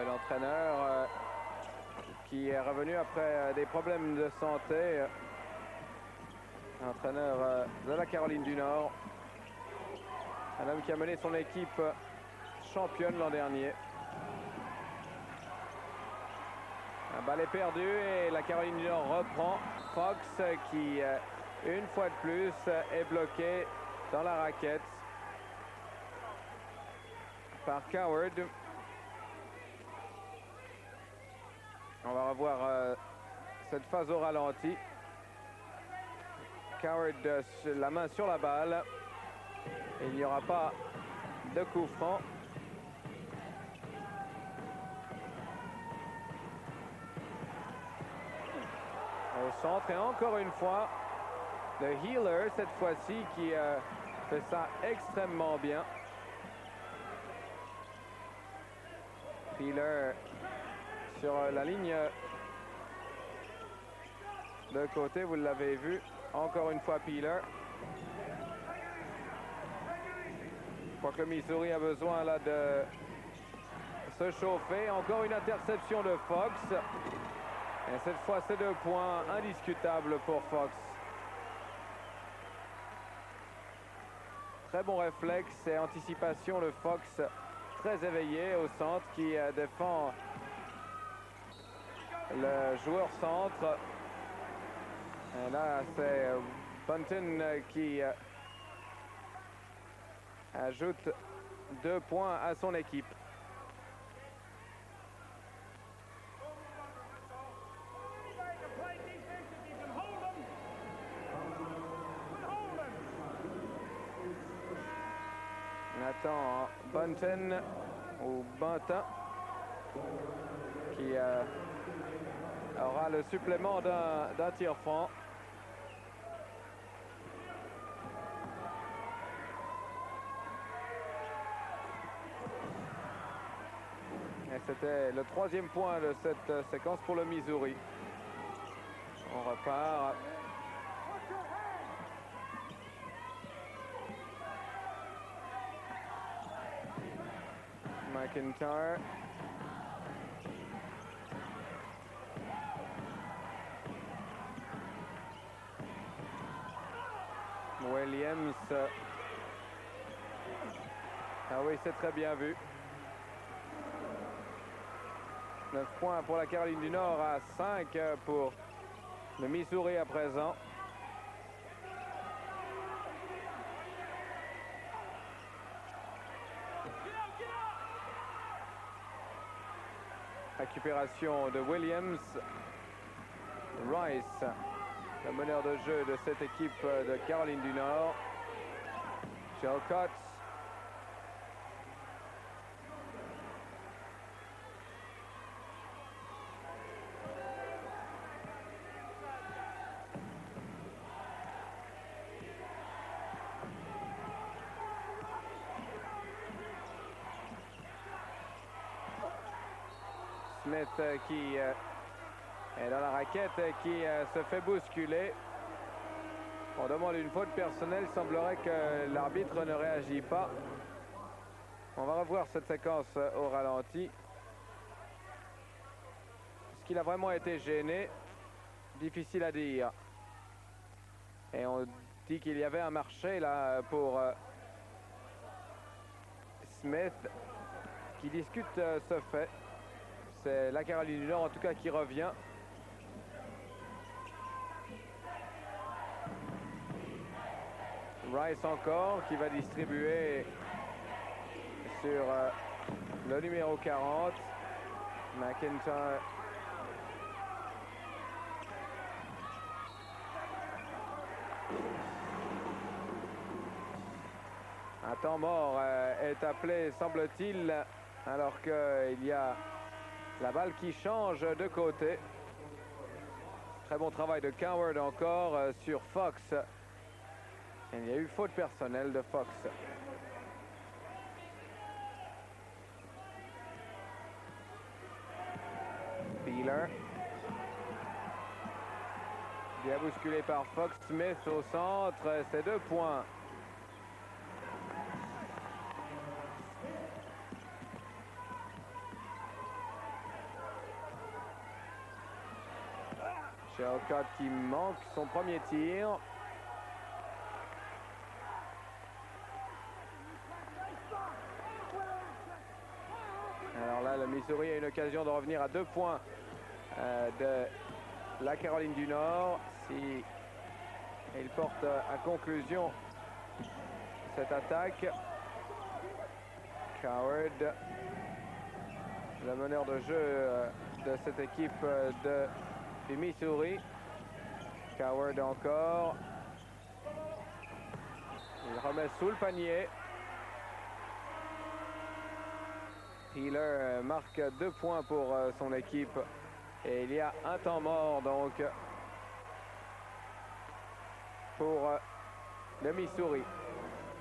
l'entraîneur qui est revenu après des problèmes de santé. Entraîneur de la Caroline du Nord. Un homme qui a mené son équipe championne l'an dernier. Un bal est perdu et la Caroline du Nord reprend. Fox qui, une fois de plus, est bloqué dans la raquette par Coward. On va revoir cette phase au ralenti. Coward la main sur la balle. Et il n'y aura pas de coup franc. Au centre et encore une fois, le Healer cette fois-ci qui fait ça extrêmement bien. Healer sur la ligne de côté, vous l'avez vu. Encore une fois Peeler. Je crois que le Missouri a besoin là de se chauffer. Encore une interception de Fox. Et cette fois, c'est 2 points indiscutables pour Fox. Très bon réflexe et anticipation de Fox. Très éveillé au centre qui défend le joueur centre. Et là, c'est Bunton qui ajoute 2 points à son équipe. On attend Bunton ou Buntin qui aura le supplément d'un tir franc. Et c'était le 3e point de cette séquence pour le Missouri. On repart. McIntyre. Williams. Ah oui, c'est très bien vu. 9 points pour la Caroline du Nord à 5 pour le Missouri à présent. Récupération de Williams. Rice, le meneur de jeu de cette équipe de Caroline du Nord. Chilcott. Smith qui est dans la raquette, qui se fait bousculer. On demande une faute personnelle. Il semblerait que l'arbitre ne réagit pas. On va revoir cette séquence au ralenti. Est-ce qu'il a vraiment été gêné? Difficile à dire. Et on dit qu'il y avait un marché là pour Smith qui discute ce fait. C'est la Caroline du Nord en tout cas qui revient. Rice encore qui va distribuer sur le numéro 40. McIntyre. Un temps mort est appelé, semble-t-il, alors qu'il y a la balle qui change de côté. Très bon travail de Coward encore sur Fox. Et il y a eu faute personnelle de Fox. Peeler. Bien bousculé par Fox. Smith au centre. C'est 2 points. Shelcott qui manque son premier tir. Alors là, le Missouri a une occasion de revenir à 2 points de la Caroline du Nord. Si il porte à conclusion cette attaque. Coward, le meneur de jeu de cette équipe du Missouri. Coward encore. Il remet sous le panier. Healer marque 2 points pour son équipe. Et il y a un temps mort donc pour le Missouri.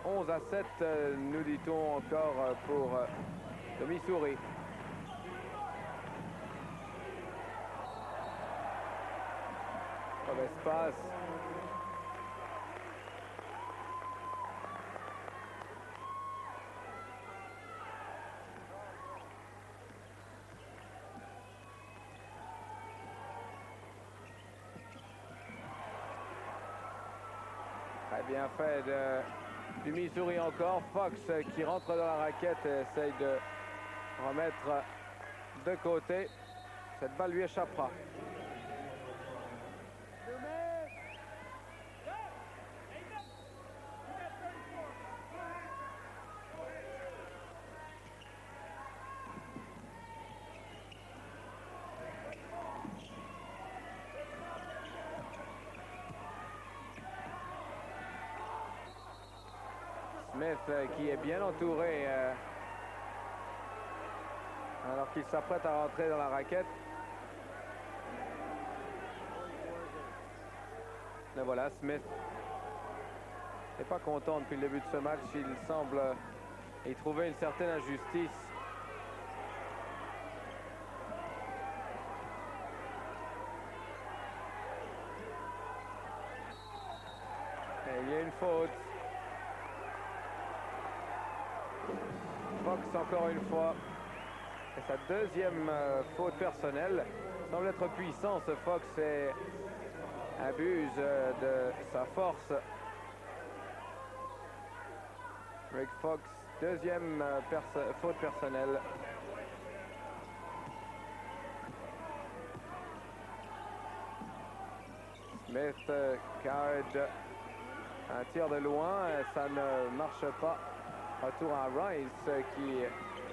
11-7, nous dit-on encore pour le Missouri. Mauvaise passe. Très bien fait du Missouri encore. Fox qui rentre dans la raquette et essaye de remettre de côté. Cette balle lui échappera. Smith qui est bien entouré alors qu'il s'apprête à rentrer dans la raquette. Et voilà, Smith n'est pas content depuis le début de ce match. Il semble y trouver une certaine injustice. Et il y a une faute. Fox encore une fois. Et sa deuxième faute personnelle. Semble être puissant ce Fox et abuse de sa force. Rick Fox, deuxième faute personnelle. Smith, Coward, un tir de loin, ça ne marche pas. Retour à Rice qui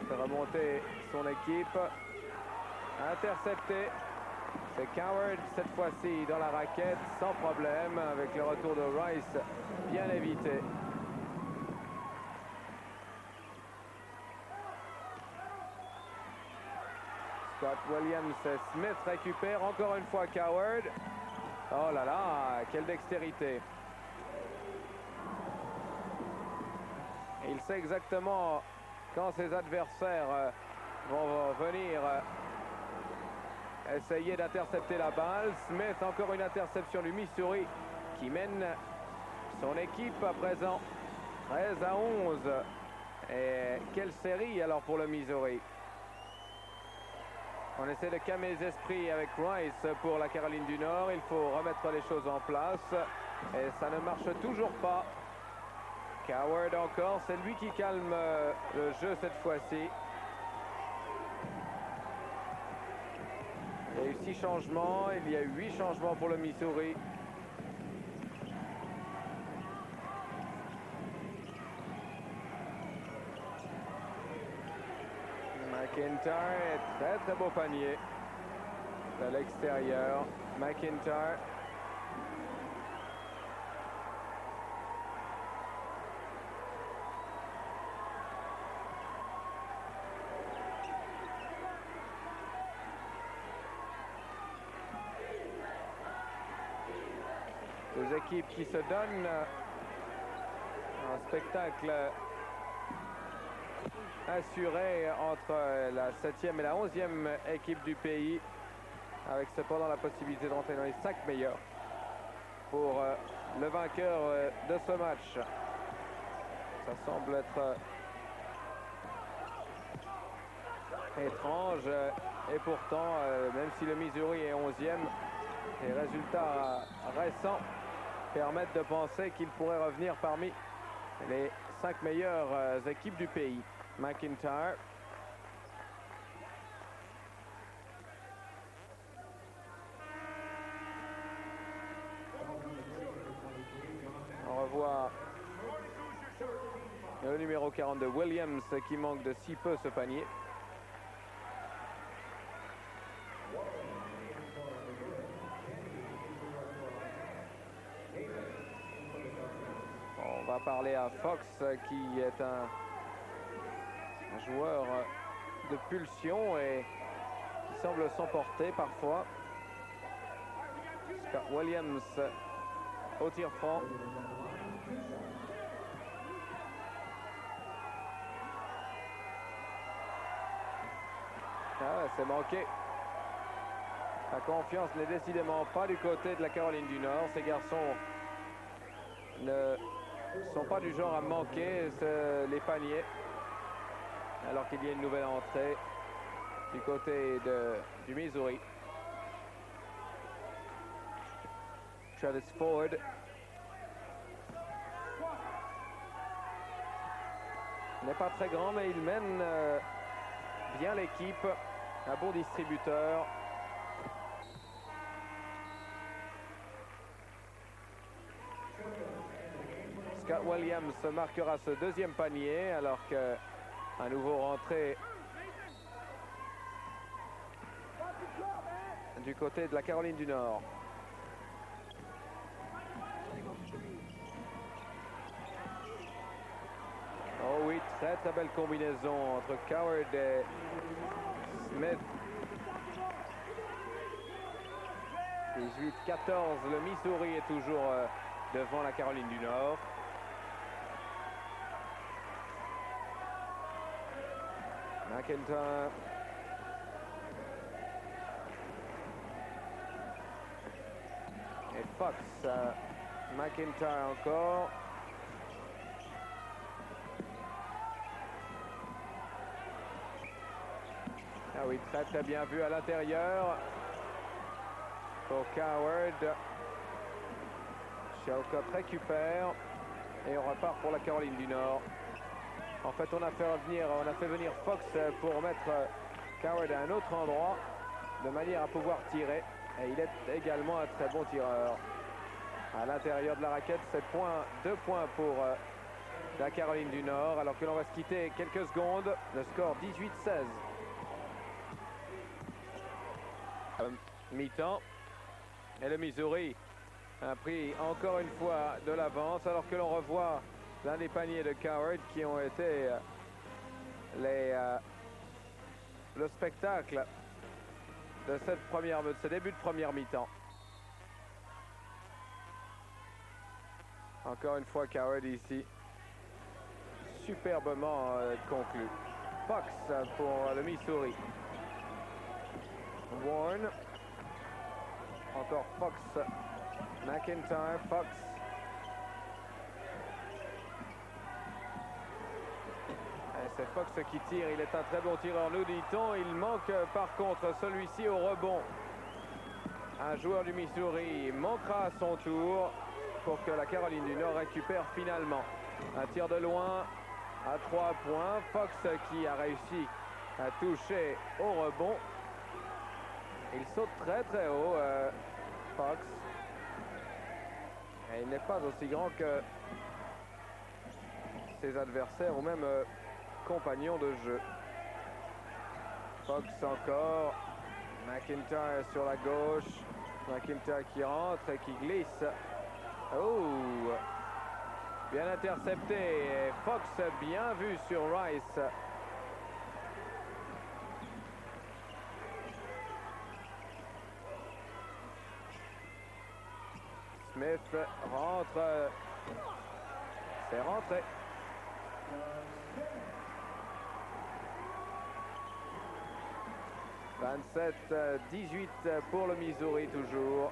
fait remonter son équipe. Intercepté. C'est Coward cette fois-ci dans la raquette sans problème avec le retour de Rice bien évité. Scott Williams, Smith récupère encore une fois Coward. Oh là là, quelle dextérité. Il sait exactement quand ses adversaires vont venir essayer d'intercepter la balle. Smith, encore une interception du Missouri qui mène son équipe à présent 13-11. Et quelle série alors pour le Missouri. On essaie de calmer les esprits avec Rice pour la Caroline du Nord. Il faut remettre les choses en place et ça ne marche toujours pas. Coward encore, c'est lui qui calme le jeu cette fois-ci. Il y a eu 6 changements, il y a eu 8 changements pour le Missouri. McIntyre, très beau panier de l'extérieur. McIntyre. Deux équipes qui se donnent un spectacle assuré entre la 7e et la 11e équipe du pays, avec cependant la possibilité de rentrer dans les 5 meilleurs pour le vainqueur de ce match. Ça semble être étrange. Et pourtant, même si le Missouri est 11e, les résultats récents permettent de penser qu'il pourrait revenir parmi les 5 meilleures équipes du pays. McIntyre. On revoit le numéro 42 Williams qui manque de si peu ce panier. On va parler à Fox qui est un joueur de pulsion et qui semble s'emporter parfois. Scott Williams au tir franc. Ah, c'est manqué. La confiance n'est décidément pas du côté de la Caroline du Nord. Ces garçons ne sont pas du genre à manquer les paniers. Alors qu'il y a une nouvelle entrée du côté du Missouri. Travis Ford. Il n'est pas très grand, mais il mène bien l'équipe. Un bon distributeur. Scott Williams marquera ce deuxième panier alors qu'un nouveau rentré du côté de la Caroline du Nord. Oh oui, très très belle combinaison entre Coward et Smith. 18-14, le Missouri est toujours devant la Caroline du Nord. McIntyre. Et Fox. McIntyre encore. Ah oui, très très bien vu à l'intérieur pour Coward. Shalcott récupère et on repart pour la Caroline du Nord. En fait, on a fait venir Fox pour mettre Coward à un autre endroit de manière à pouvoir tirer. Et il est également un très bon tireur. À l'intérieur de la raquette, 2 points pour la Caroline du Nord. Alors que l'on va se quitter quelques secondes. Le score 18-16. Mi-temps. Et le Missouri a pris encore une fois de l'avance alors que l'on revoit l'un des paniers de Coward qui ont été le spectacle de ce début de première mi-temps. Encore une fois Coward ici. Superbement conclu. Fox pour le Missouri. Warren. Encore Fox. McIntyre, Fox. C'est Fox qui tire, il est un très bon tireur, nous dit-on. Il manque par contre celui-ci au rebond. Un joueur du Missouri manquera à son tour pour que la Caroline du Nord récupère finalement. Un tir de loin à 3 points. Fox qui a réussi à toucher au rebond. Il saute très très haut, Fox. Et il n'est pas aussi grand que ses adversaires ou même compagnons de jeu. Fox encore. McIntyre sur la gauche. McIntyre qui rentre et qui glisse. Oh! Bien intercepté. Et Fox bien vu sur Rice. Smith rentre. C'est rentré. « 27-18 pour le Missouri toujours.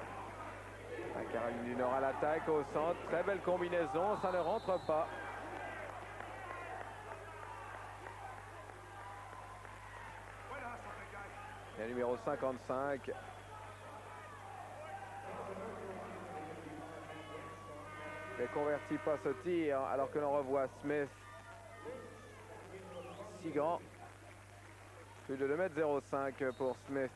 La Caroline du Nord à l'attaque au centre. Très belle combinaison, ça ne rentre pas. Et numéro 55. Les convertis passe au tir alors que l'on revoit Smith. Si grand. Plus de 2,05 m pour Smith.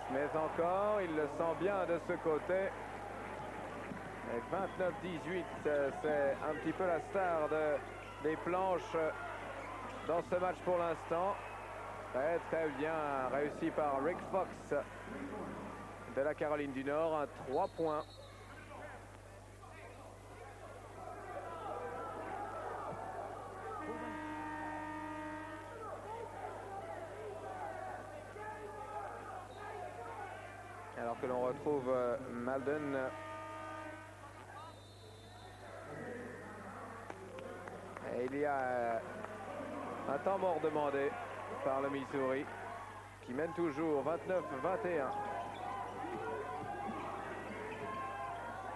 Smith encore, il le sent bien de ce côté. Et 29-18, c'est un petit peu la star des planches dans ce match pour l'instant. Très très bien réussi par Rick Fox de la Caroline du Nord, un 3 points. Alors que l'on retrouve Malden. Et il y a un temps mort demandé par le Missouri qui mène toujours 29-21.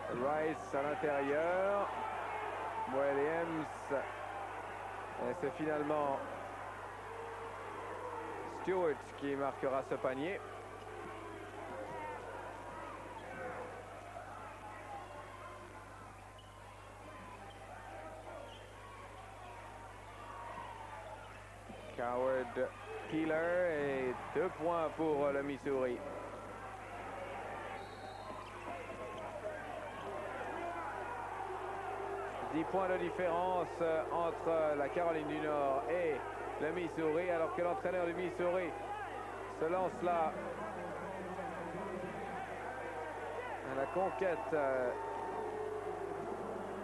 Rice à l'intérieur. Williams. Et c'est finalement Stewart qui marquera ce panier. Coward Peeler et 2 points pour le Missouri. « 10 points de différence entre la Caroline du Nord et le Missouri, alors que l'entraîneur du Missouri se lance là à la conquête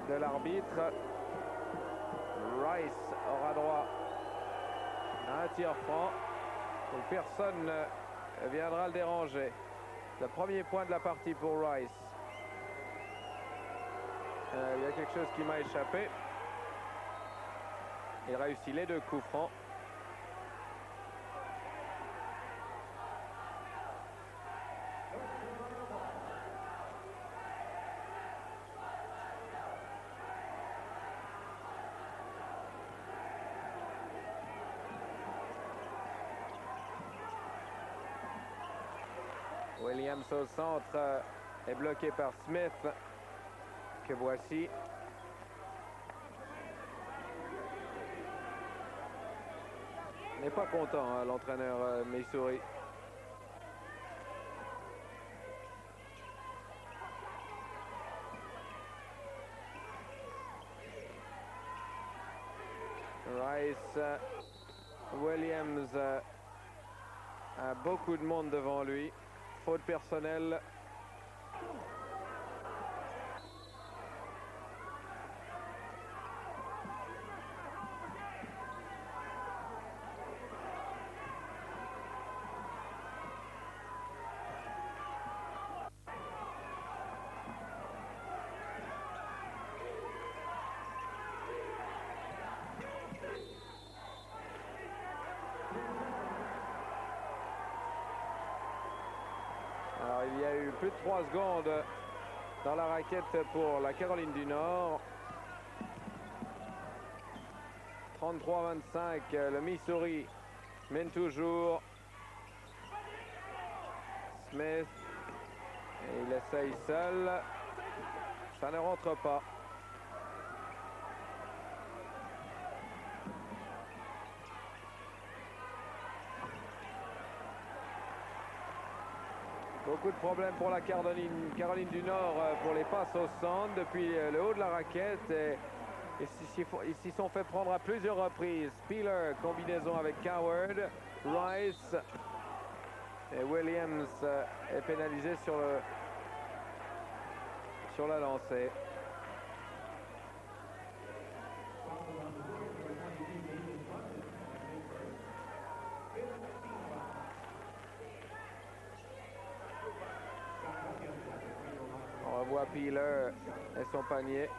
de l'arbitre. Rice aura droit à un tir franc, donc personne ne viendra le déranger. Le premier point de la partie pour Rice. Il y a quelque chose qui m'a échappé. Il réussit les 2 coups francs. Williams au centre est bloqué par Smith, que voici. N'est pas content, hein, l'entraîneur Missouri. Rice, Williams a beaucoup de monde devant lui. Faute personnelle. Alors, il y a eu plus de 3 secondes dans la raquette pour la Caroline du Nord. 33-25, le Missouri mène toujours. Smith, et il essaye seul. Ça ne rentre pas. Beaucoup de problèmes pour la Caroline du Nord pour les passes au centre depuis le haut de la raquette. Et ils s'y sont fait prendre à plusieurs reprises. Peeler, combinaison avec Coward. Rice et Williams est pénalisé sur la lancée. On revoit Peeler et son panier.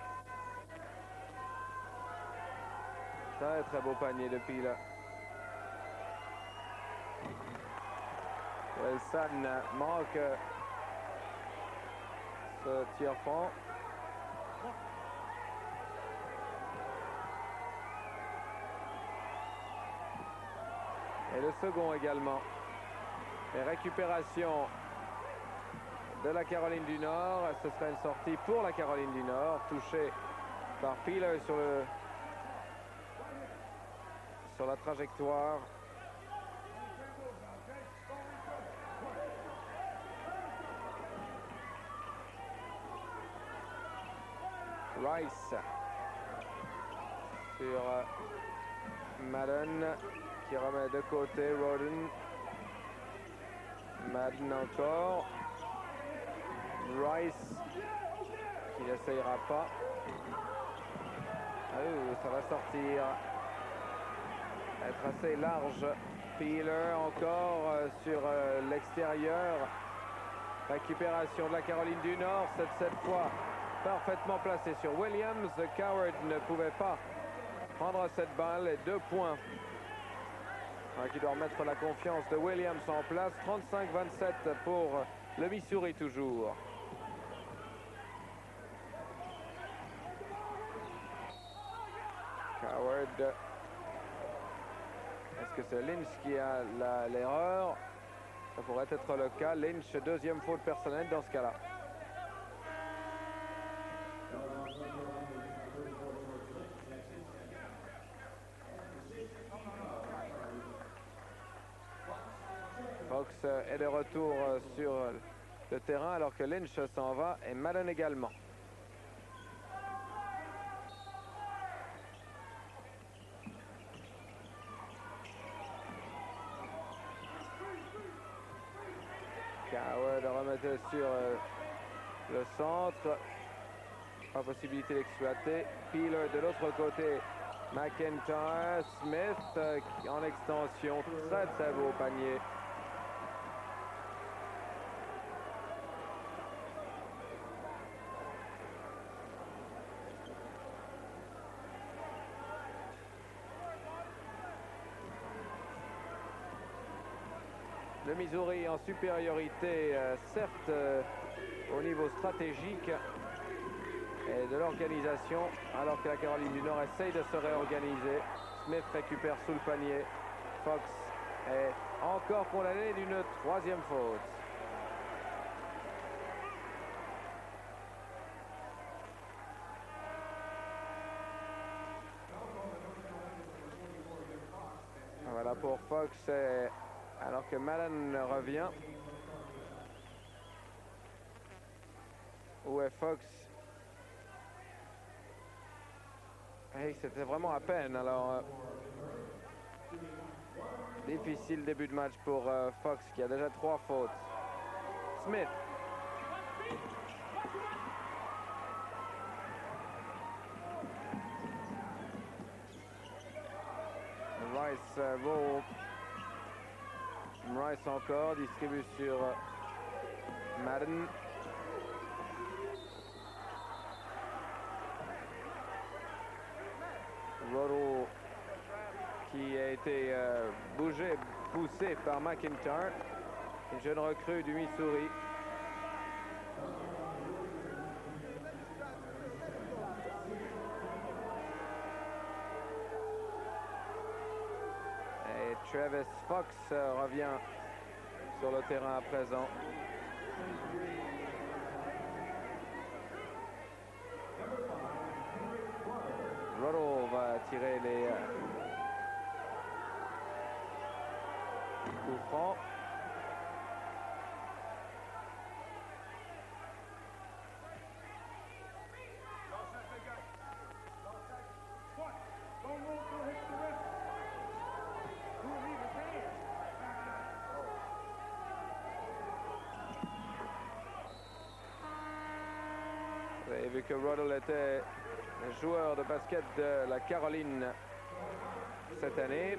Très très beau panier de Peeler. Wilson manque ce tir franc. Et le second également. Et récupération de la Caroline du Nord. Ce serait une sortie pour la Caroline du Nord, touchée par Peeler sur la trajectoire. Rice sur Madden qui remet de côté Roden. Madden encore. Rice qui n'essayera pas. Oh, ça va sortir. Être assez large. Peeler encore sur l'extérieur. Récupération de la Caroline du Nord. Cette fois parfaitement placée sur Williams. Coward ne pouvait pas prendre cette balle et 2 points. Qui doit remettre la confiance de Williams en place. 35-27 pour le Missouri toujours. Coward. Est-ce que c'est Lynch qui a l'erreur? Ça pourrait être le cas. Lynch, deuxième faute personnelle dans ce cas-là. Fox est de retour sur le terrain alors que Lynch s'en va et Madden également. Coward remettait sur le centre. Pas possibilité d'exploiter. Peeler de l'autre côté. McIntyre. Smith en extension. Très très beau panier. Le Missouri en supériorité, certes au niveau stratégique et de l'organisation, alors que la Caroline du Nord essaye de se réorganiser. Smith récupère sous le panier. Fox est encore condamné d'une 3e faute. Voilà pour Fox. Alors que Madden revient. Où est Fox? Hey, c'était vraiment à peine. Alors, difficile début de match pour Fox qui a déjà 3 fautes. Smith. Rice roll. Rice encore, distribue sur Madden. Roto qui a été poussé par McIntyre, une jeune recrue du Missouri. Et Travis Fox revient sur le terrain à présent. Roto va tirer les coups francs. Vous avez vu que Roto était joueur de basket de la Caroline cette année.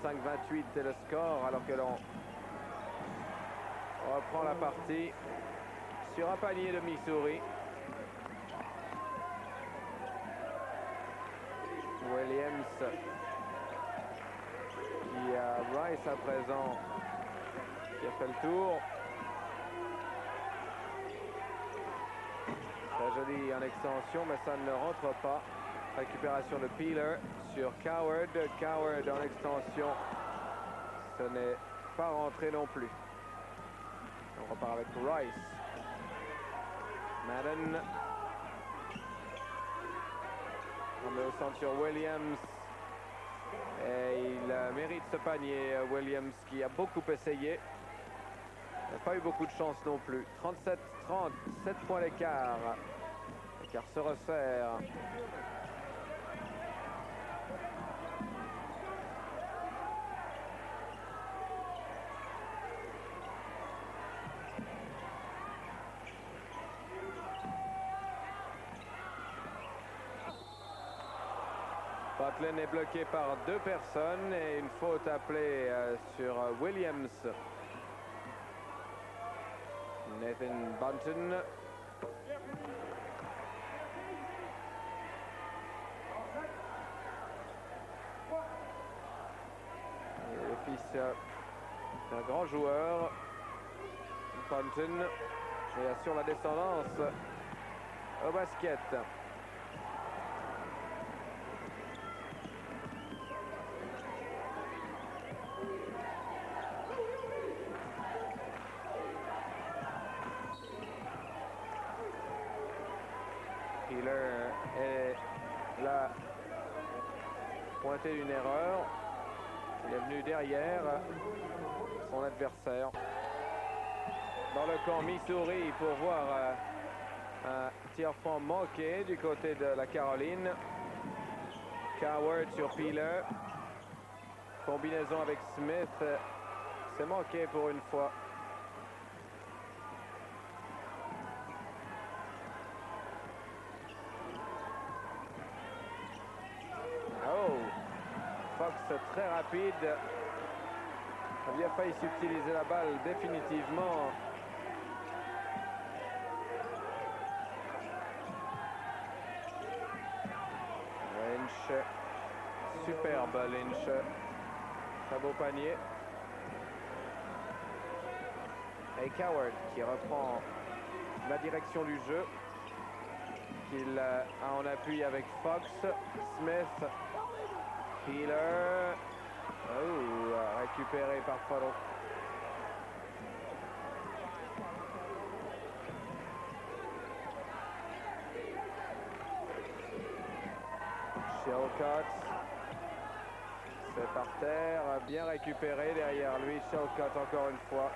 35-28 est le score alors que l'on reprend la partie sur un panier de Missouri. Williams qui a Rice à présent qui a fait le tour. Très joli en extension, mais ça ne rentre pas. Récupération de Peeler sur Coward. Coward en extension. Ce n'est pas rentré non plus. On repart avec Rice. Madden. On met au centre sur Williams. Et il mérite ce panier, Williams, qui a beaucoup essayé. Il n'a pas eu beaucoup de chance non plus. 37-30, 7 points d'écart. L'écart se resserre. Butlin est bloqué par 2 personnes et une faute appelée sur Williams. Nathan Bunton. Le fils d'un grand joueur, Bunton, et assure la descendance au basket. Healer est là, pointé d'une erreur. Il est venu derrière son adversaire. Dans le camp Missouri pour voir un tir franc manqué du côté de la Caroline. Coward sur Peeler. Combinaison avec Smith. C'est manqué pour une fois. Fox très rapide. Il a failli subtiliser la balle définitivement. Lynch. Superbe Lynch. Très beau panier. Et Coward qui reprend la direction du jeu. Qu'il a en appui avec Fox. Smith. Peeler. Oh, récupéré par Fallon. Shelcott. C'est par terre. Bien récupéré derrière lui. Shelcott encore une fois.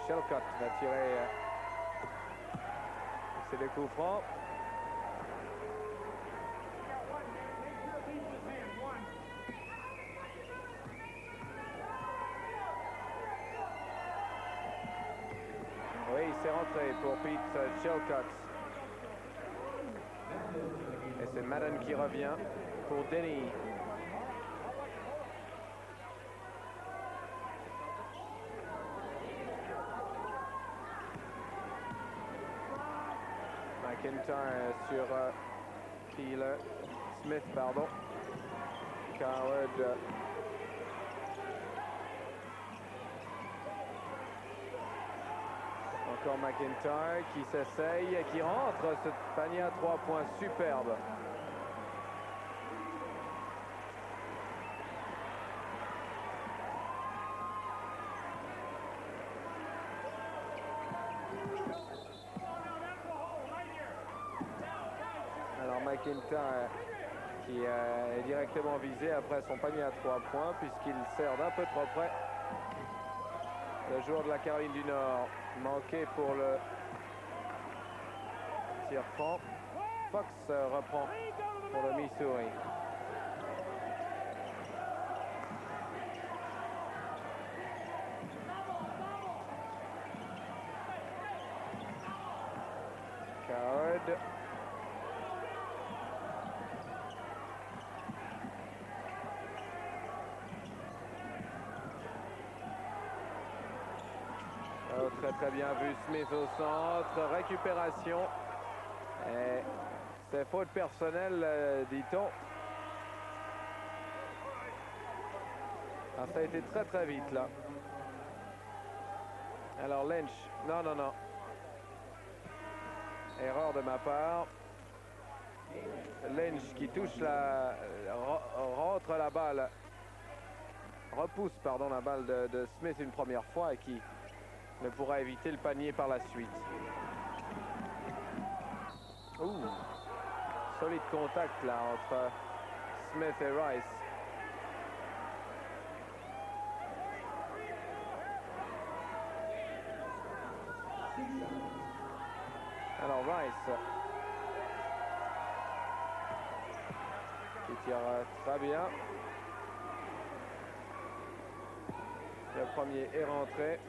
Shelcott va tirer. C'est des coups francs. Oui, c'est rentré pour Pete Shelcott. Et c'est Madden qui revient pour Denny. McIntyre sur Peeler. Smith, pardon. Coward. Encore McIntyre qui s'essaye et qui rentre ce panier à 3 points superbe. Alors McIntyre qui est directement visé après son panier à 3 points puisqu'il sert d'un peu trop près le joueur de la Caroline du Nord. Manqué pour le tir franc. Fox reprend pour le Missouri. Coward. Oh, très bien vu Smith au centre. Récupération. Et c'est faute personnelle, dit-on. Ah, ça a été très très vite là. Alors Lynch, non, non, non. Erreur de ma part. Lynch qui touche rentre la balle, repousse pardon la balle de Smith une première fois et qui ne pourra éviter le panier par la suite. Ouh, solide contact là entre Smith et Rice. Alors Rice qui tire très bien. Le premier est rentré.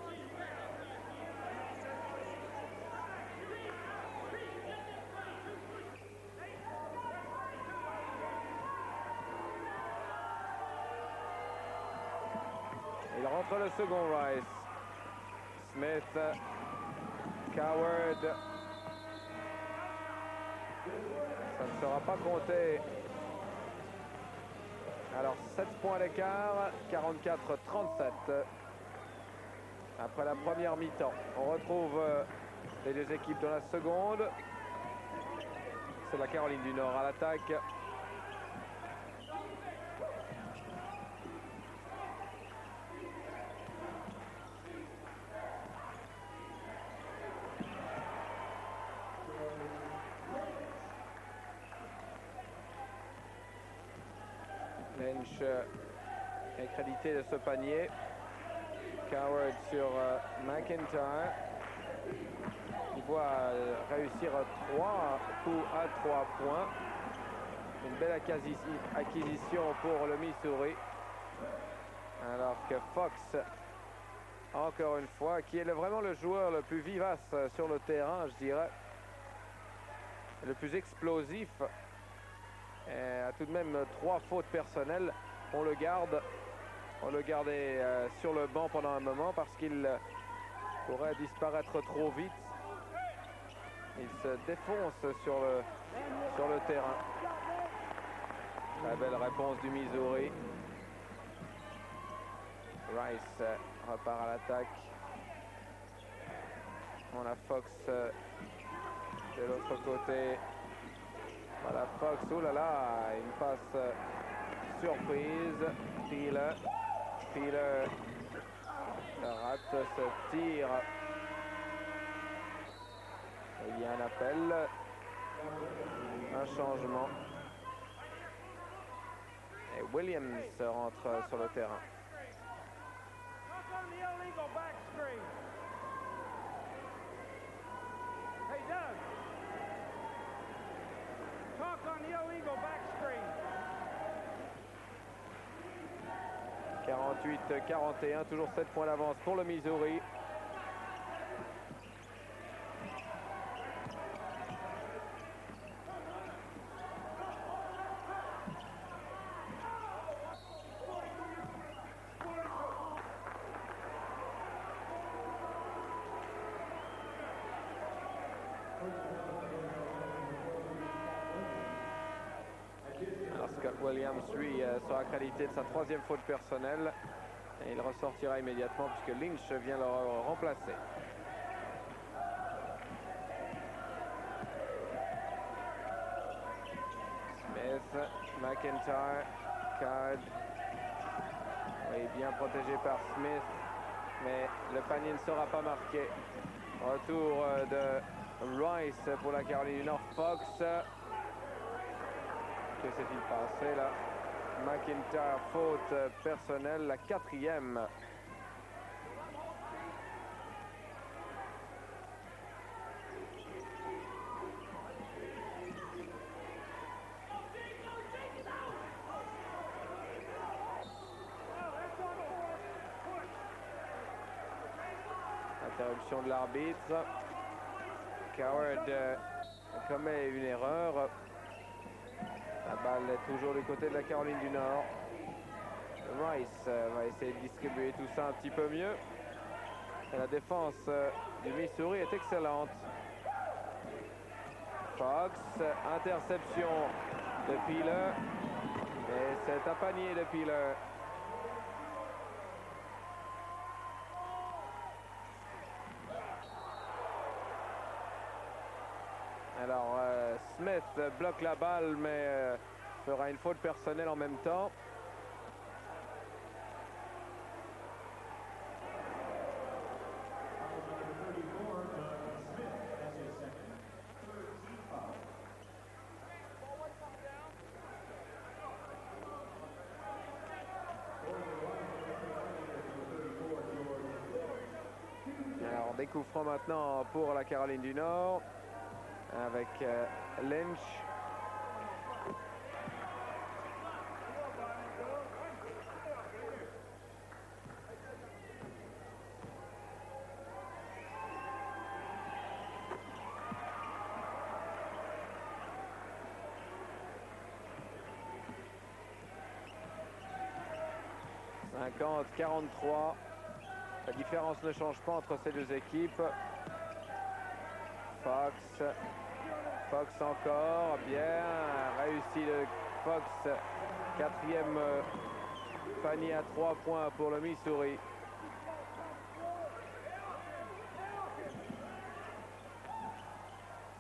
Il rentre le second Rice. Smith, Coward. Ça ne sera pas compté. Alors 7 points d'écart, 44-37. Après la première mi-temps, on retrouve les deux équipes dans la seconde. C'est la Caroline du Nord à l'attaque. Lynch est crédité de ce panier. Coward sur McIntyre. Il voit réussir 3 coups à 3 points. Une belle acquisition pour le Missouri. Alors que Fox, encore une fois, qui est vraiment le joueur le plus vivace sur le terrain, je dirais. Le plus explosif. Et a tout de même 3 fautes personnelles. On le garde. On le gardait sur le banc pendant un moment parce qu'il pourrait disparaître trop vite. Il se défonce sur le terrain. Très belle réponse du Missouri. Rice repart à l'attaque. On a Fox de l'autre côté. Voilà Fox, oh là là, une passe surprise. Peeler rate ce tir. Il y a un appel, un changement. Et Williams rentre sur le terrain. Hey Doug, talk on the illegal back screen. 48-41, toujours 7 points d'avance pour le Missouri. Scott Williams, lui, sera accrédité de sa 3e faute personnelle. Et il ressortira immédiatement puisque Lynch vient le remplacer. Smith, McIntyre, Card. Oui, bien protégé par Smith. Mais le panier ne sera pas marqué. Retour de Rice pour la Caroline du Nord. Fox. Que s'est-il passé là? McIntyre, faute personnelle, la 4e. Interruption de l'arbitre. Coward commet une erreur. La balle est toujours du côté de la Caroline du Nord. Rice va essayer de distribuer tout ça un petit peu mieux. Et la défense du Missouri est excellente. Fox, interception de Peeler. Et c'est un panier de Peeler. Alors, Smith bloque la balle, mais fera une faute personnelle en même temps. Alors, des coups francs maintenant pour la Caroline du Nord avec Lynch. « 50-43 ». La différence ne change pas entre ces deux équipes. Fox encore, bien réussi le Fox. Quatrième panier à 3 points pour le Missouri.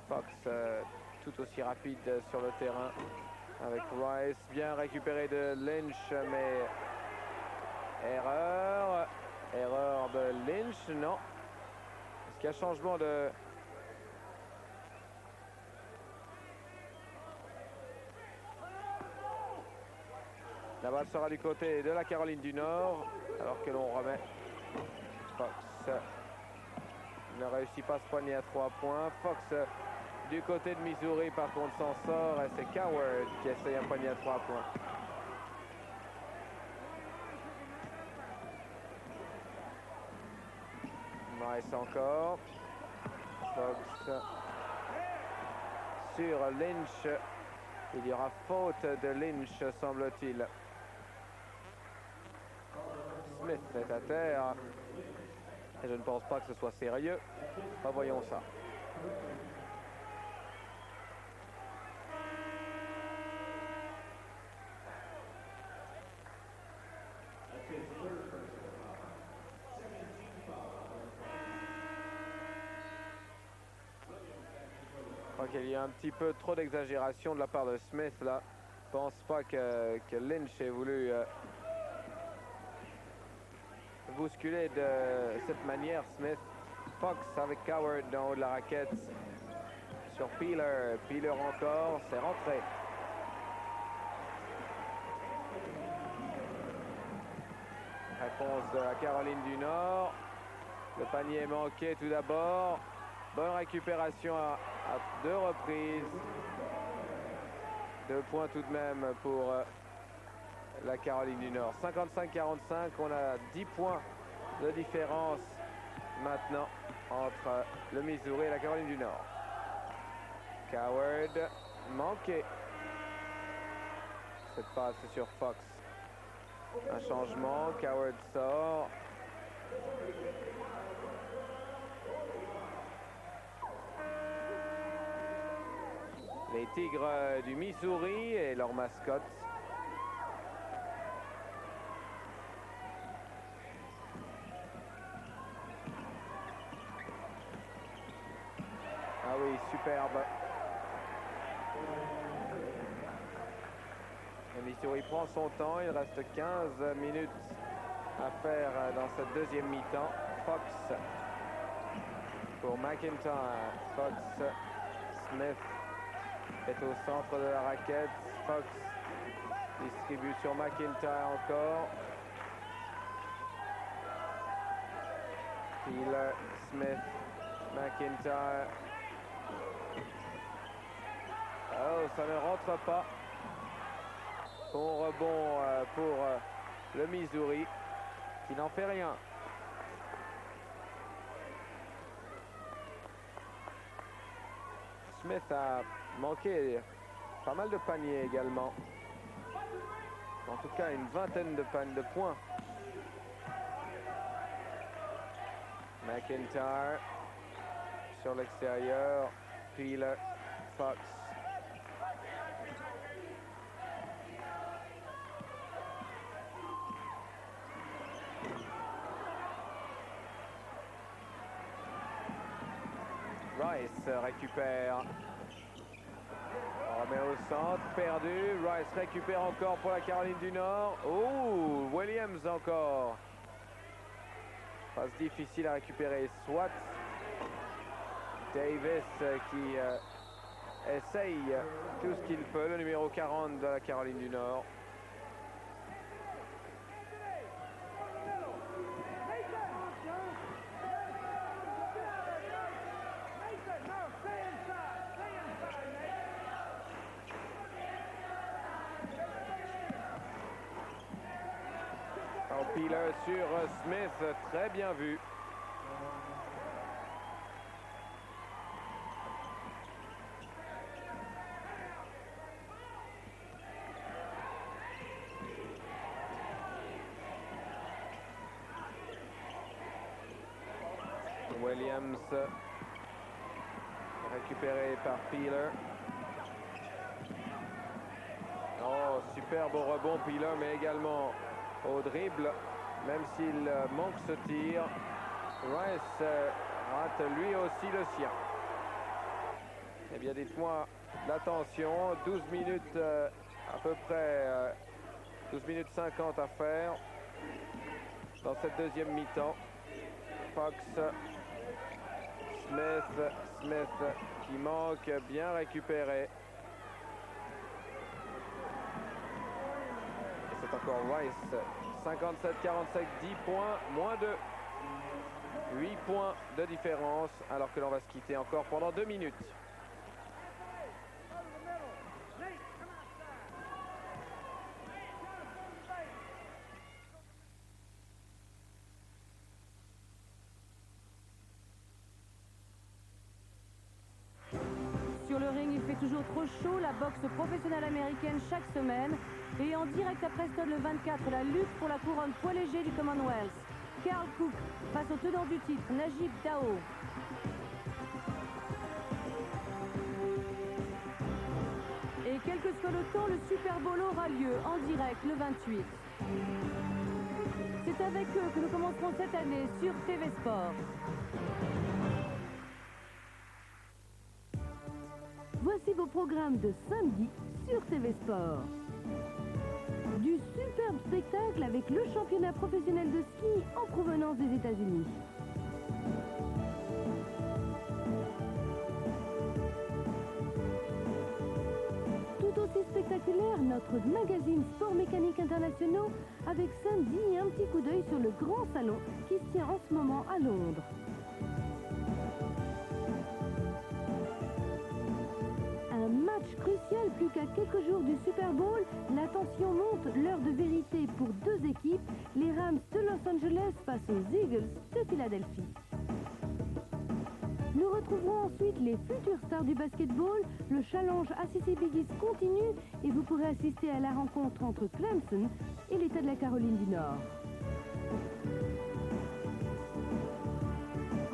Fox tout aussi rapide sur le terrain avec Rice. Bien récupéré de Lynch, mais erreur de Lynch, non. Est-ce qu'il y a changement de... La balle sera du côté de la Caroline du Nord, alors que l'on remet. Fox ne réussit pas ce poignet à 3 points. Fox du côté de Missouri, par contre, s'en sort et c'est Coward qui essaye un poignet à 3 points. Rice encore. Fox sur Lynch. Il y aura faute de Lynch, semble-t-il. Smith est à terre. Et je ne pense pas que ce soit sérieux. Voyons ça. Je crois qu'il y a un petit peu trop d'exagération de la part de Smith là. Je ne pense pas que Lynch ait voulu bousculer de cette manière Smith. Fox avec Coward en haut de la raquette sur Peeler. Peeler encore, c'est rentré. Réponse de la Caroline du Nord. Le panier est manqué tout d'abord. Bonne récupération à 2 reprises. 2 points tout de même pour la Caroline du Nord. 55-45, on a 10 points de différence maintenant entre le Missouri et la Caroline du Nord. Coward manqué. Cette passe sur Fox. Un changement, Coward sort. Les Tigres du Missouri et leur mascotte. Ah oui, superbe. Le Missouri prend son temps, il reste 15 minutes à faire dans cette deuxième mi-temps. Fox pour McIntyre. Fox, Smith est au centre de la raquette. Fox distribue sur McIntyre encore. Peeler, Smith, McIntyre. Oh, ça ne rentre pas. Bon rebond pour le Missouri qui n'en fait rien. Smith a manqué pas mal de paniers également. En tout cas, une vingtaine de points. McIntyre sur l'extérieur. Peeler, Fox. Rice récupère. On remet au centre, perdu. Rice récupère encore pour la Caroline du Nord. Oh, Williams encore. Passe difficile à récupérer. Soit Davis qui essaye tout ce qu'il peut, le numéro 40 de la Caroline du Nord. Peeler sur Smith, très bien vu. Williams récupéré par Peeler. Oh, superbe rebond Peeler, mais également au dribble, même s'il manque ce tir. Rice rate lui aussi le sien. Eh bien, dites-moi l'attention, 12 minutes à peu près, 12 minutes 50 à faire dans cette deuxième mi-temps. Fox, Smith qui manque, bien récupéré. Et c'est encore Rice, 57-45, 10 points, moins de 8 points de différence, alors que l'on va se quitter encore pendant 2 minutes. Sur le ring, il fait toujours trop chaud, la boxe professionnelle américaine chaque semaine. Et en direct à Preston le 24, la lutte pour la couronne poids léger du Commonwealth. Carl Cook face au tenant du titre, Najib Dao. Et quel que soit le temps, le Super Bowl aura lieu en direct le 28. C'est avec eux que nous commencerons cette année sur TV Sport. Voici vos programmes de samedi sur TV Sport. Du superbe spectacle avec le championnat professionnel de ski en provenance des États-Unis. Tout aussi spectaculaire, notre magazine Sport Mécanique Internationaux avec samedi un petit coup d'œil sur le grand salon qui se tient en ce moment à Londres. Un match crucial, plus qu'à quelques jours du Super Bowl, la tension monte, l'heure de vérité pour deux équipes, les Rams de Los Angeles face aux Eagles de Philadelphie. Nous retrouverons ensuite les futures stars du basketball, le challenge ACC Big East continue et vous pourrez assister à la rencontre entre Clemson et l'État de la Caroline du Nord.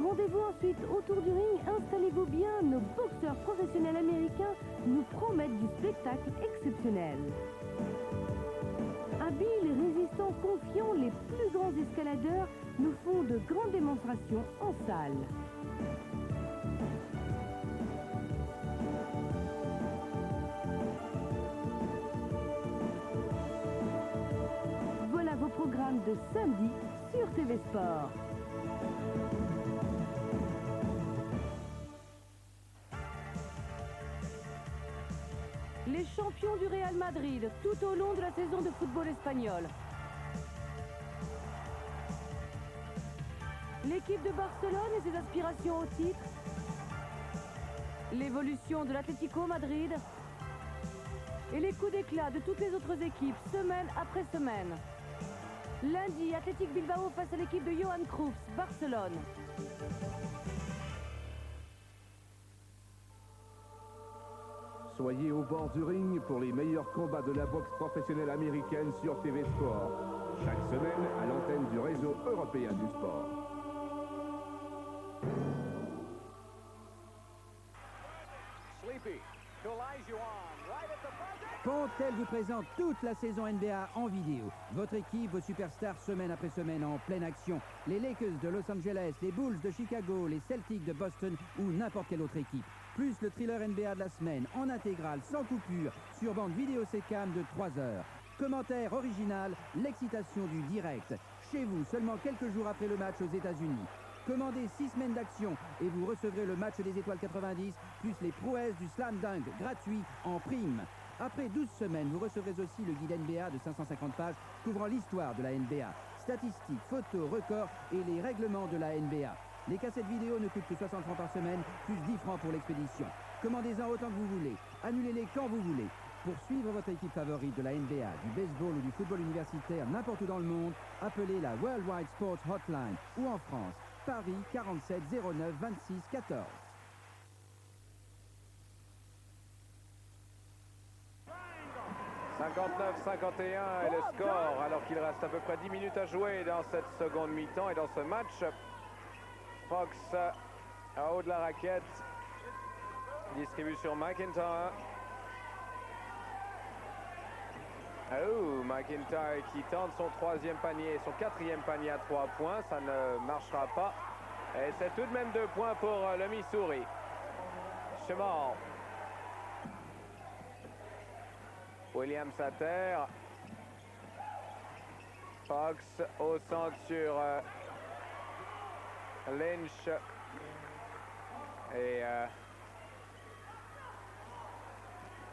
Rendez-vous ensuite autour du ring, installez-vous bien, nos boxeurs professionnels américains nous promettent du spectacle exceptionnel. Habiles, résistants, confiants, les plus grands escaladeurs nous font de grandes démonstrations en salle. Voilà vos programmes de samedi sur TV Sport. Les champions du Real Madrid tout au long de la saison de football espagnol. L'équipe de Barcelone et ses aspirations au titre. L'évolution de l'Atlético Madrid. Et les coups d'éclat de toutes les autres équipes, semaine après semaine. Lundi, Athletic Bilbao face à l'équipe de Johan Cruyff, Barcelone. Soyez au bord du ring pour les meilleurs combats de la boxe professionnelle américaine sur TV Sport. Chaque semaine à l'antenne du réseau européen du sport. Sleepy Pontel vous présente toute la saison NBA en vidéo. Votre équipe, vos superstars semaine après semaine en pleine action. Les Lakers de Los Angeles, les Bulls de Chicago, les Celtics de Boston ou n'importe quelle autre équipe. Plus le thriller NBA de la semaine en intégrale, sans coupure, sur bande vidéo Secam de 3 heures. Commentaire original, l'excitation du direct. Chez vous, seulement quelques jours après le match aux États-Unis. Commandez 6 semaines d'action et vous recevrez le match des étoiles 90 plus les prouesses du slam dunk gratuit en prime. Après 12 semaines, vous recevrez aussi le guide NBA de 550 pages couvrant l'histoire de la NBA. Statistiques, photos, records et les règlements de la NBA. Les cassettes vidéo ne coûtent que 60 francs par semaine, plus 10 francs pour l'expédition. Commandez-en autant que vous voulez. Annulez-les quand vous voulez. Pour suivre votre équipe favorite de la NBA, du baseball ou du football universitaire n'importe où dans le monde, appelez la Worldwide Sports Hotline ou en France, Paris 47 09 26 14. « 59-51 est le score, alors qu'il reste à peu près 10 minutes à jouer dans cette seconde mi-temps et dans ce match. Fox en haut de la raquette, distribue sur McIntyre. Oh, McIntyre qui tente son troisième panier, son quatrième panier à 3 points, ça ne marchera pas. Et c'est tout de même 2 points pour le Missouri. Chemal. Williams à terre. Fox au centre sur Lynch. Et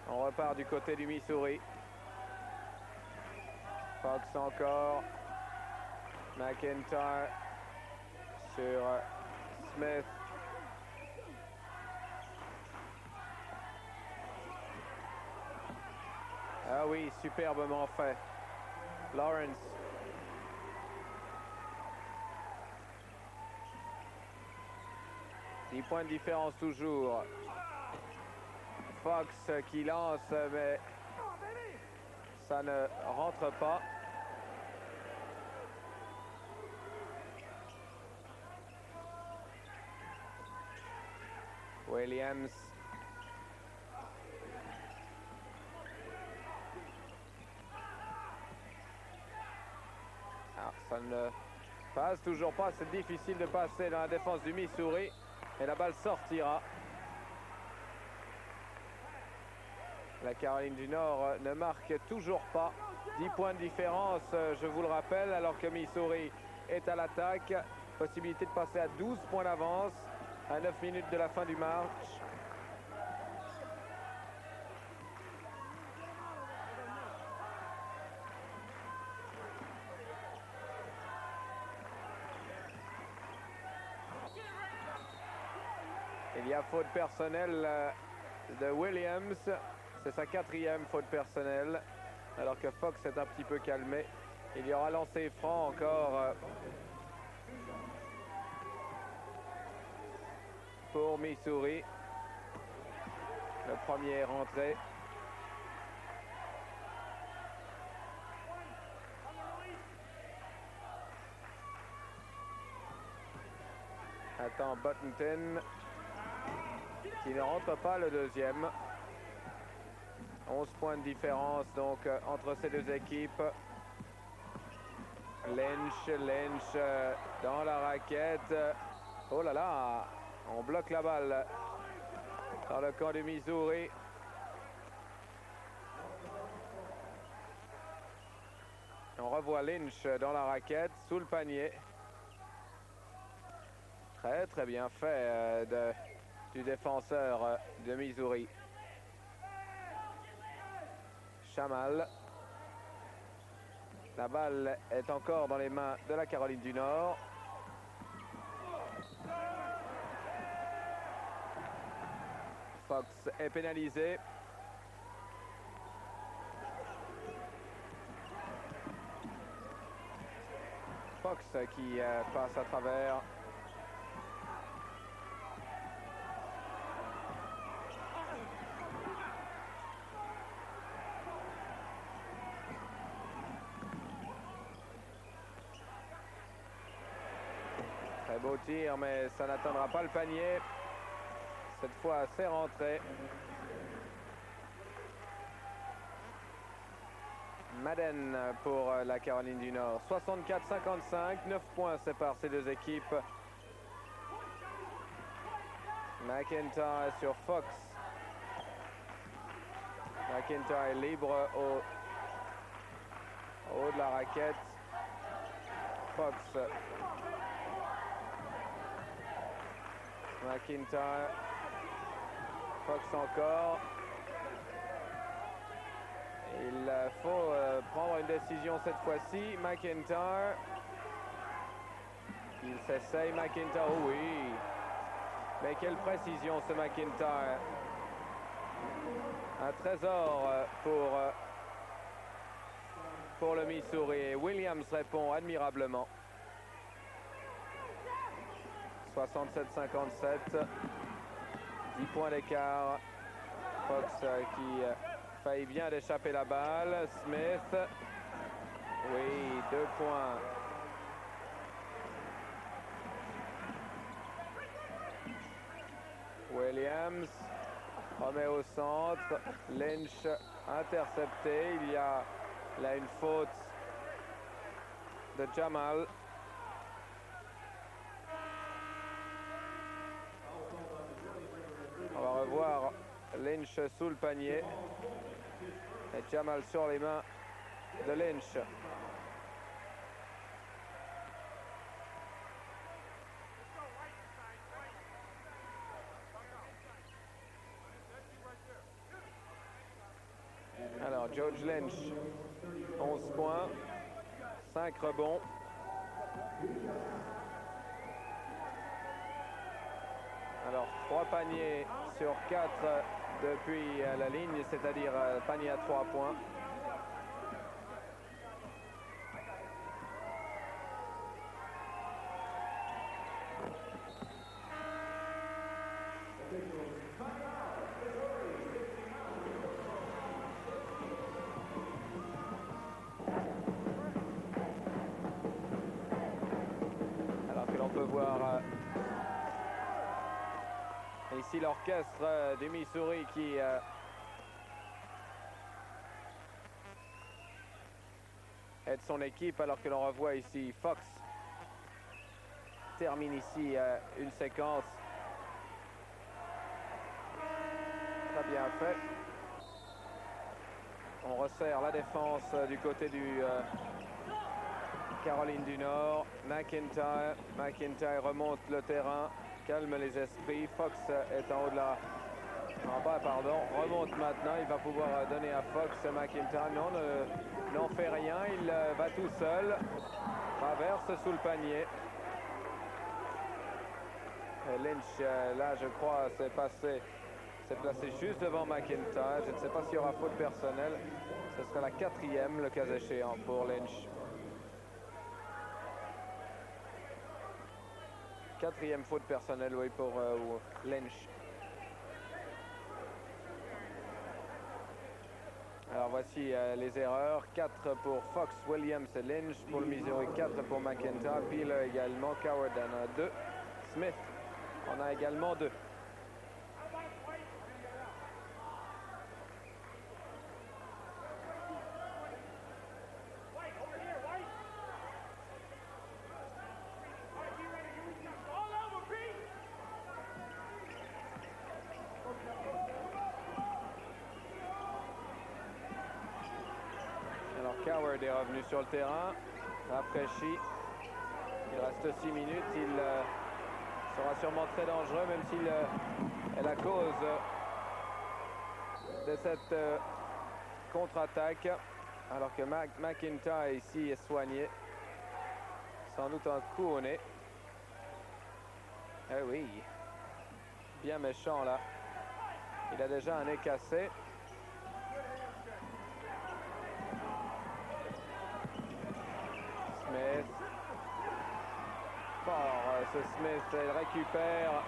on repart du côté du Missouri. Fox encore. McIntyre sur Smith. Ah oui, superbement fait. Lawrence. Dix points de différence toujours. Fox qui lance, mais ça ne rentre pas. Williams. Alors, ça ne passe toujours pas. C'est difficile de passer dans la défense du Missouri. Et la balle sortira. La Caroline du Nord ne marque toujours pas. 10 points de différence, je vous le rappelle, alors que Missouri est à l'attaque. Possibilité de passer à 12 points d'avance à 9 minutes de la fin du match. Il y a faute personnelle de Williams. C'est sa 4e faute personnelle. Alors que Fox est un petit peu calmé. Il y aura lancé franc encore pour Missouri. Le premier est rentré. Attend Buttonton, qui ne rentre pas le deuxième. 11 points de différence donc entre ces deux équipes. Lynch dans la raquette. Oh là là, on bloque la balle dans le camp du Missouri. On revoit Lynch dans la raquette, sous le panier. Très très bien fait du défenseur de Missouri. Chemal. La balle est encore dans les mains de la Caroline du Nord. Fox est pénalisé. Fox qui passe à travers. Très beau tir, mais ça n'atteindra pas le panier. Cette fois, c'est rentré. Madden pour la Caroline du Nord. 64-55, 9 points séparent ces deux équipes. McIntyre sur Fox. McIntyre est libre au haut de la raquette. Fox. McIntyre. Fox encore. Il faut prendre une décision cette fois-ci. McIntyre. Il s'essaye. McIntyre, oh oui. Mais quelle précision ce McIntyre. Un trésor pour le Missouri. Williams répond admirablement. 67-57. 10 points d'écart. Fox qui faillit bien d'échapper la balle. Smith. Oui, 2 points. Williams remet au centre. Lynch intercepté. Il y a là une faute de Jamal. On va revoir Lynch sous le panier. Et Jamal sur les mains de Lynch. Alors, George Lynch, 11 points, 5 rebonds. Alors, 3 paniers sur 4 depuis la ligne, c'est-à-dire panier à 3 points. Alors que l'on peut voir ici l'orchestre du Missouri qui aide son équipe, alors que l'on revoit ici Fox termine ici une séquence. Très bien fait. On resserre la défense du côté du Caroline du Nord. McIntyre remonte le terrain, calme les esprits. Fox est en haut de la... En bas, pardon. Remonte maintenant. Il va pouvoir donner à Fox. McIntyre, non, n'en fait rien. Il va tout seul. Traverse sous le panier. Et Lynch, là, je crois, s'est placé juste devant McIntyre. Je ne sais pas s'il y aura faute personnelle. Ce sera la 4e, le cas échéant, pour Lynch. 4e faute personnelle, oui, pour Lynch. Alors voici les erreurs. 4 pour Fox, Williams et Lynch. Pour le Missouri, 4 pour McIntyre. Peeler également. Coward en a 2. Smith en a également 2. Coward est revenu sur le terrain, rafraîchi. Il reste 6 minutes. Il sera sûrement très dangereux, même s'il est la cause de cette contre-attaque. Alors que McIntyre ici est soigné. Sans doute un coup au nez. Eh oui, bien méchant là. Il a déjà un nez cassé. Smith. Fort, ce Smith, il récupère.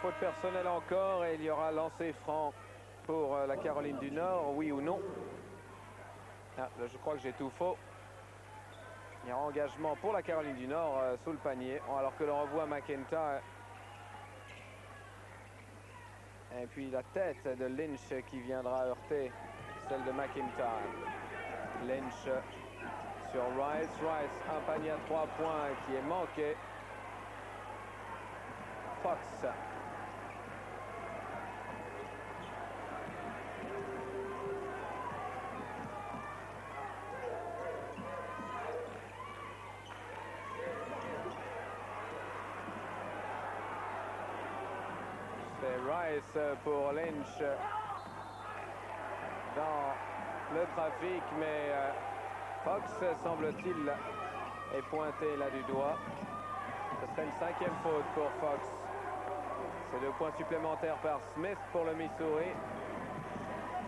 faute personnelle encore et il y aura lancer franc pour la Caroline du Nord, oui ou non? Ah, là, je crois que j'ai tout faux. Il y a engagement pour la Caroline du Nord sous le panier, alors que l'on revoit McIntyre. Et puis la tête de Lynch qui viendra heurter celle de McIntyre. Lynch sur Rice. Rice, un panier à 3 points qui est manqué. Fox. C'est Rice pour Lynch dans le trafic, mais Fox, semble-t-il, est pointé là du doigt. Ce serait une 5e faute pour Fox. C'est 2 points supplémentaires par Smith pour le Missouri.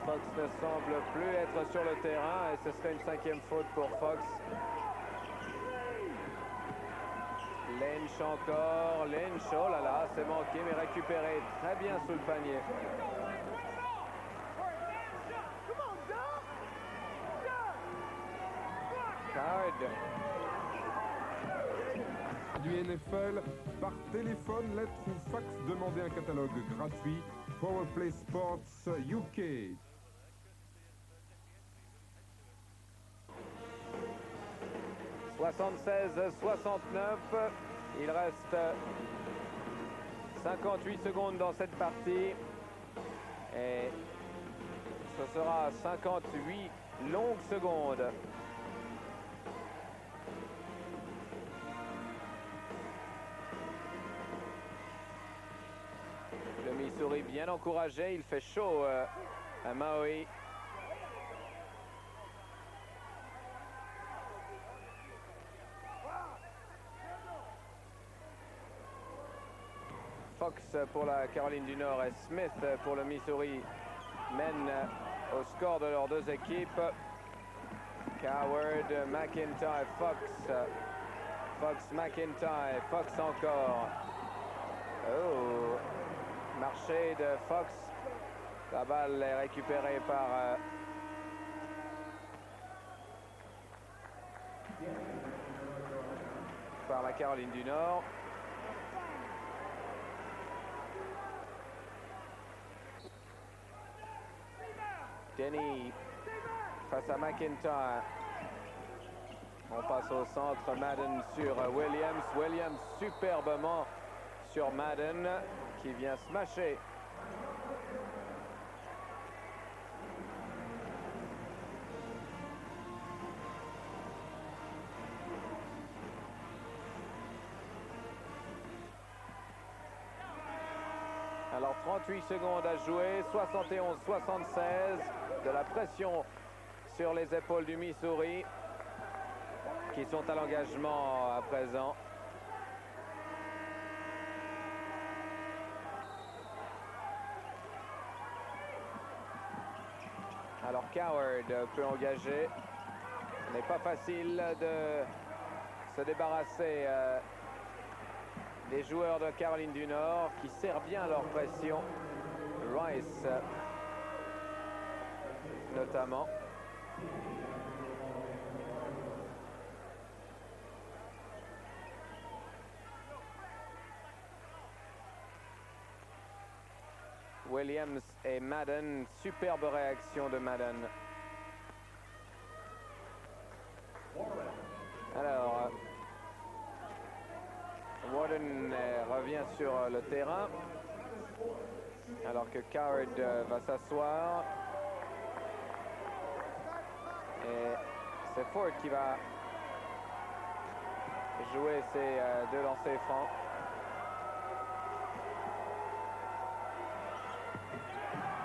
Fox ne semble plus être sur le terrain et ce serait une 5e faute pour Fox. Lynch encore, Lynch, oh là là, c'est manqué mais récupéré très bien sous le panier. Card. Du NFL, par téléphone, lettre ou fax, demandez un catalogue gratuit. Powerplay Sports UK. « 76-69. Il reste 58 secondes dans cette partie. Et ce sera 58 longues secondes. Le Missouri bien encouragé. Il fait chaud à Maui. Fox pour la Caroline du Nord et Smith pour le Missouri mènent au score de leurs 2 équipes. Coward, McIntyre, Fox. Fox, McIntyre, Fox encore. Oh, marché de Fox. La balle est récupérée par la Caroline du Nord. Denny face à McIntyre. On passe au centre. Madden sur Williams. Williams superbement sur Madden qui vient smasher. Alors 38 secondes à jouer, 71-76, de la pression sur les épaules du Missouri qui sont à l'engagement à présent. Alors Coward peut engager. Ce n'est pas facile de se débarrasser des joueurs de Caroline du Nord qui serrent bien leur pression. Rice notamment. Williams et Madden, superbe réaction de Madden. Alors, Warden revient sur le terrain, alors que Coward va s'asseoir. Et c'est Ford qui va jouer ses 2 lancers francs.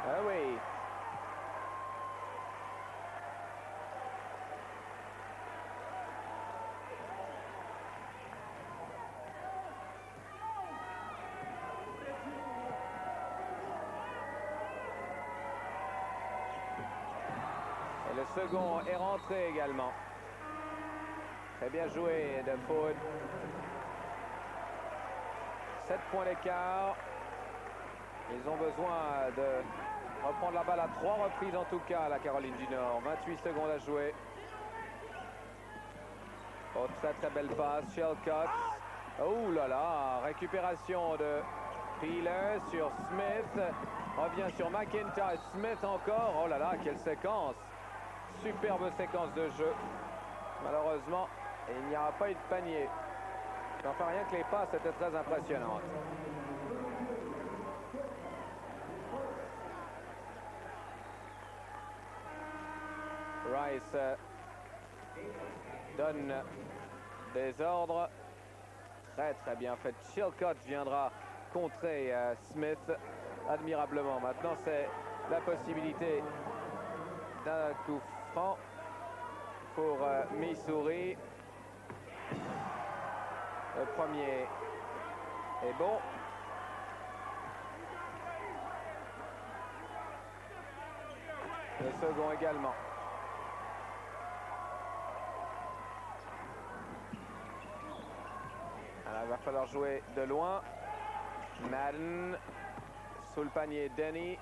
Ah oui. Et le second est rentré également. Très bien joué de Ford. 7 points d'écart. Ils ont besoin de reprendre la balle à 3 reprises en tout cas, la Caroline du Nord. 28 secondes à jouer. Oh, très belle passe, Shelcott. Oh là là, récupération de Peeler sur Smith. Revient sur McIntyre, Smith encore. Oh là là, quelle séquence. Superbe séquence de jeu. Malheureusement, il n'y aura pas eu de panier. Enfin, rien que les passes étaient très impressionnantes. Rice donne des ordres. Très bien fait. Chilcott viendra contrer Smith admirablement. Maintenant, c'est la possibilité d'un coup franc pour Missouri. Le premier est bon. Le second également. Alors, il va falloir jouer de loin. Madden sous le panier, Denny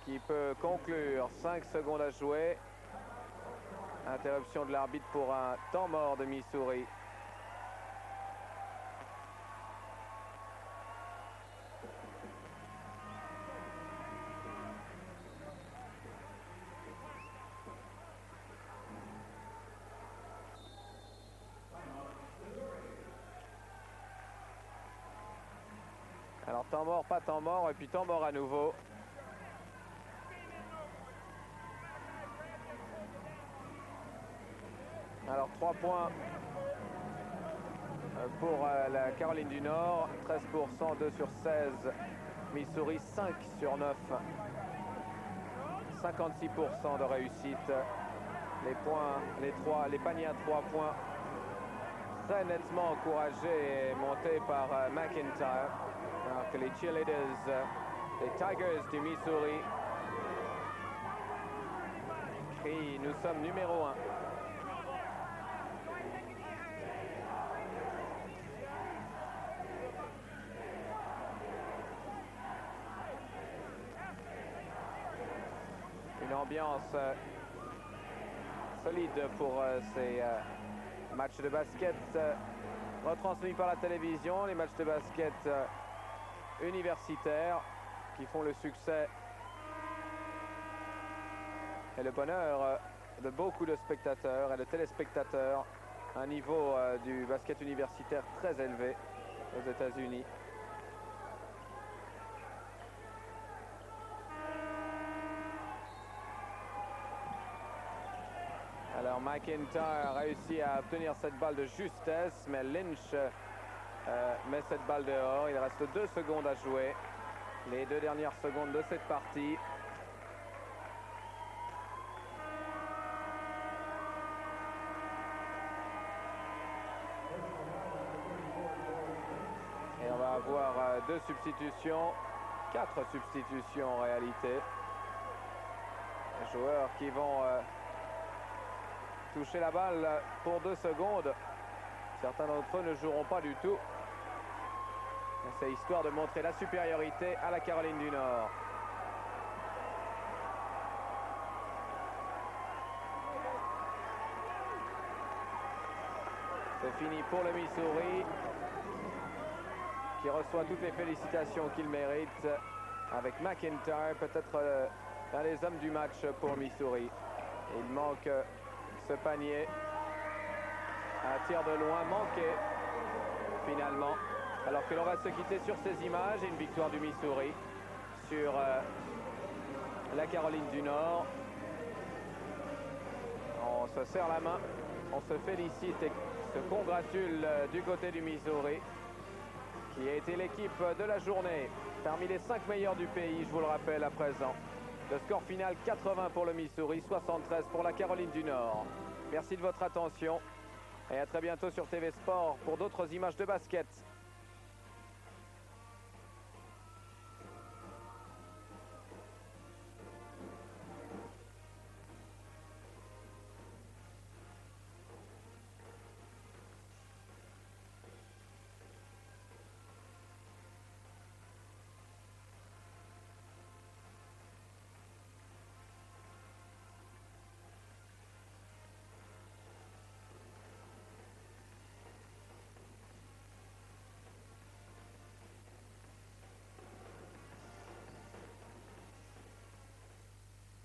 qui peut conclure. 5 secondes à jouer. Interruption de l'arbitre pour un temps mort de Missouri. Alors temps mort, pas temps mort, et puis temps mort à nouveau. Alors 3 points pour la Caroline du Nord, 13%, 2 sur 16. Missouri, 5 sur 9. 56% de réussite. Les points, les paniers à 3 points très nettement encouragés et montés par McIntyre. Alors que les cheerleaders, les Tigers du Missouri crient « Nous sommes numéro 1 ». Une ambiance solide pour ces matchs de basket retransmis par la télévision, les matchs de basket universitaires qui font le succès et le bonheur de beaucoup de spectateurs et de téléspectateurs. Un niveau du basket universitaire très élevé aux États-Unis. Alors McIntyre réussit à obtenir cette balle de justesse, mais Lynch met cette balle dehors. Il reste 2 secondes à jouer. Les 2 dernières secondes de cette partie. Et on va avoir 2 substitutions, 4 substitutions en réalité. Les joueurs qui vont toucher la balle pour 2 secondes. Certains d'entre eux ne joueront pas du tout. C'est histoire de montrer la supériorité à la Caroline du Nord. C'est fini pour le Missouri, qui reçoit toutes les félicitations qu'il mérite, avec McIntyre, peut-être l'un des hommes du match pour Missouri. Et il manque ce panier. Un tir de loin manqué, finalement. Alors que l'on va se quitter sur ces images et une victoire du Missouri sur la Caroline du Nord. On se serre la main, on se félicite et se congratule du côté du Missouri, qui a été l'équipe de la journée, parmi les 5 meilleurs du pays, je vous le rappelle à présent. Le score final 80 pour le Missouri, 73 pour la Caroline du Nord. Merci de votre attention et à très bientôt sur TV Sport pour d'autres images de basket.